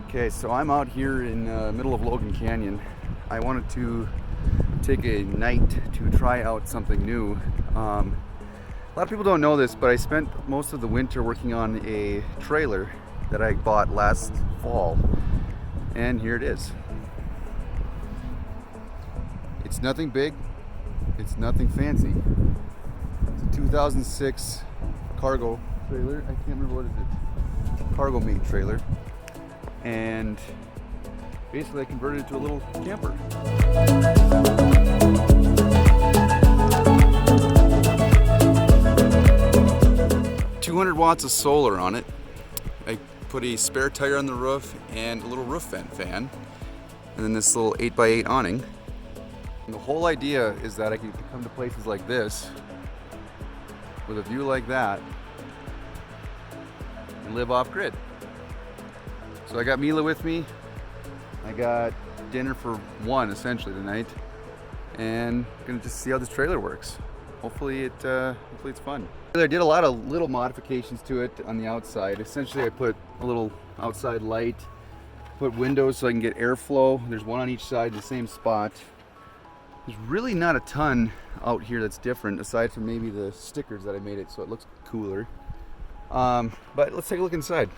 Okay, so I'm out here in the middle of Logan Canyon. I wanted to take a night to try out something new. A lot of people don't know this, but I spent most of the winter working on a trailer that I bought last fall, and here it is. It's nothing big, it's nothing fancy. It's a 2006 cargo trailer. I can't remember what is it. Cargomate trailer. And basically I converted it to a little camper. $200 of solar on it. I put a spare tire on the roof and a little roof vent fan, and then this little 8x8 awning. And the whole idea is that I can come to places like this with a view like that and live off grid. So I got Mila with me. I got dinner for one essentially tonight, and I'm gonna just see how this trailer works. Hopefully it's fun. I did a lot of little modifications to it on the outside. Essentially I put a little outside light, put windows so I can get airflow. There's one on each side in the same spot. There's really not a ton out here that's different aside from maybe the stickers that I made it so it looks cooler. But let's take a look inside.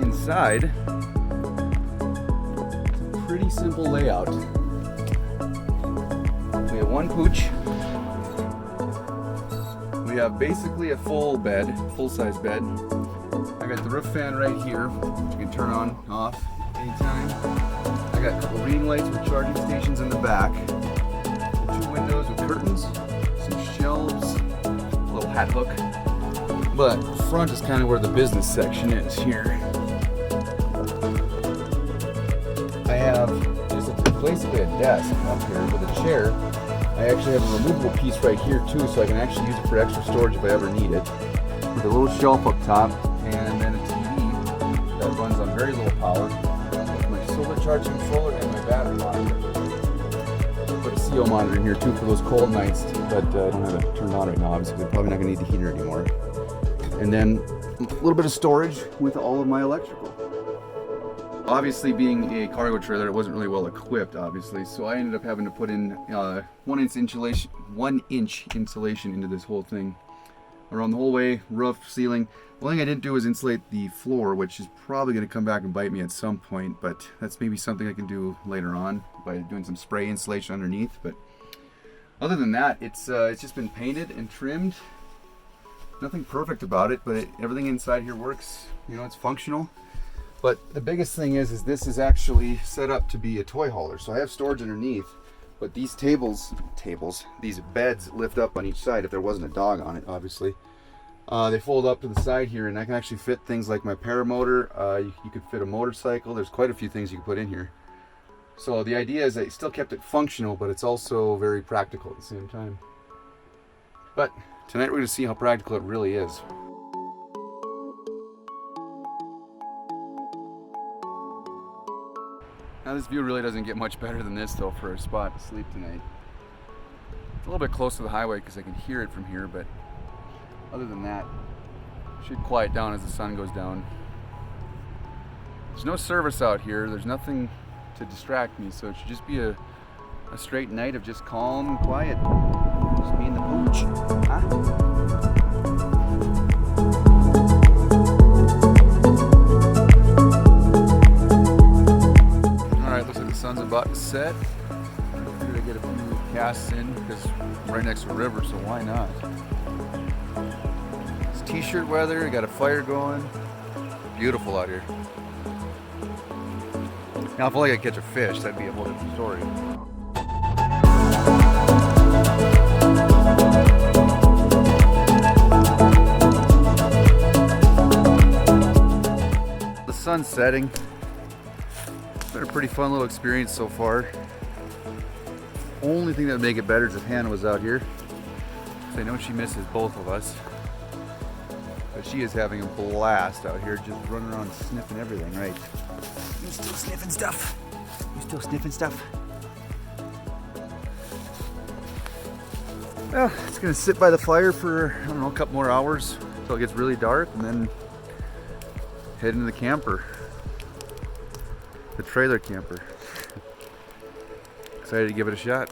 Inside, it's a pretty simple layout. We have one pooch. We have basically a full bed, full-size bed. I got the roof fan right here, which you can turn on, off anytime. I got a couple reading lights with charging stations in the back. 2 windows with curtains, some shelves, a little hat hook. But the front is kind of where the business section is here. I have just basically a desk up here with a chair. I actually have a removable piece right here too, so I can actually use it for extra storage if I ever need it. With a little shelf up top, and then a TV that runs on very little power. With my solar charging controller and my battery monitor. Put a CO monitor in here too for those cold nights, but I don't have it turned on right now, obviously. I'm probably not going to need the heater anymore. And then a little bit of storage with all of my electrical. Obviously, being a cargo trailer, it wasn't really well equipped, obviously, so I ended up having to put in 1-inch insulation into this whole thing. Around the whole way, roof, ceiling. The only thing I didn't do was insulate the floor, which is probably going to come back and bite me at some point, but that's maybe something I can do later on by doing some spray insulation underneath. But other than that, it's just been painted and trimmed. Nothing perfect about it, but everything inside here works. You know, it's functional. But the biggest thing is this is actually set up to be a toy hauler. So I have storage underneath, but these these beds lift up on each side if there wasn't a dog on it, obviously. They fold up to the side here, and I can actually fit things like my paramotor. You could fit a motorcycle. There's quite a few things you can put in here. So the idea is that it still kept it functional, but it's also very practical at the same time. But tonight we're going to see how practical it really is. Now this view really doesn't get much better than this though for a spot to sleep tonight. It's a little bit close to the highway because I can hear it from here, but other than that, it should quiet down as the sun goes down. There's no service out here, there's nothing to distract me, so it should just be a straight night of just calm and quiet. Just me and the pooch. Huh? Sun's about to set. I figured I'd get a few casts in because I'm right next to a river, so why not? It's t-shirt weather, I got a fire going. Beautiful out here. Now if only I could catch a fish, that'd be a whole different story. The sun's setting. It's been a pretty fun little experience so far. Only thing that would make it better is if Hannah was out here. So I know she misses both of us. But she is having a blast out here, just running around sniffing everything, right? You still sniffing stuff? You still sniffing stuff? Well, it's gonna sit by the fire for, I don't know, a couple more hours until it gets really dark, and then head into the camper. The trailer camper. Excited to give it a shot.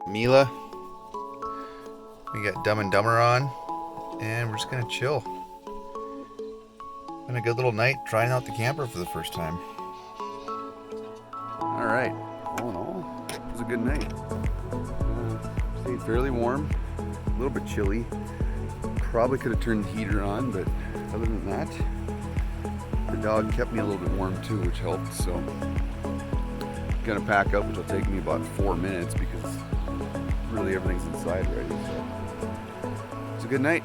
Mila, we got Dumb and Dumber on, and we're just gonna chill. Been a good little night trying out the camper for the first time. All right, all in all, it was a good night. Stayed fairly warm, a little bit chilly. Probably could have turned the heater on, but other than that, the dog kept me a little bit warm too, which helped. So, gonna pack up, which will take me about 4 minutes because really everything's inside already. So, it's a good night.